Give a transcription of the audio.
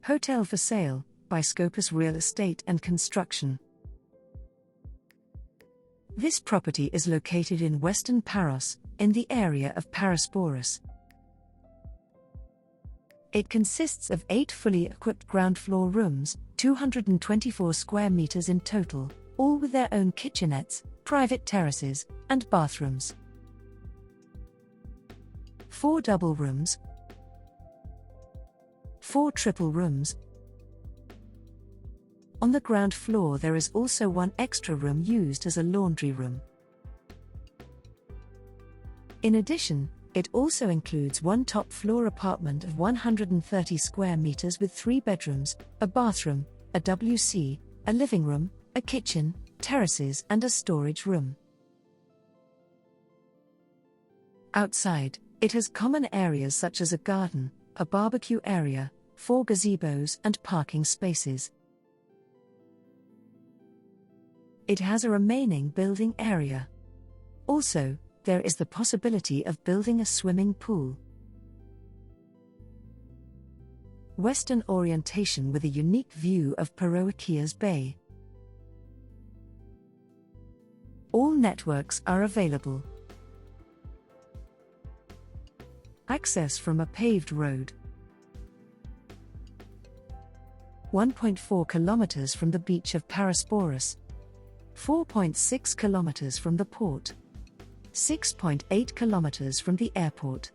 Hotel for sale, by Scopas Real Estate and Construction. This property is located in western Paros, in the area of Parasporos. It consists of 8 fully equipped ground floor rooms, 224 square meters in total, all with their own kitchenettes, private terraces, and bathrooms. 4 double rooms, 4 triple rooms. On the ground floor there is also 1 extra room used as a laundry room. In addition, it also includes 1 top-floor apartment of 130 square meters with 3 bedrooms, a bathroom, a WC, a living room, a kitchen, terraces and a storage room. Outside, it has common areas such as a garden, a barbecue area, 4 gazebos and parking spaces. It has a remaining building area. Also, there is the possibility of building a swimming pool. Western orientation with a unique view of Paroikias Bay. All networks are available. Access from a paved road. 1.4 kilometers from the beach of Parasporos. 4.6 kilometers from the port. 6.8 kilometers from the airport.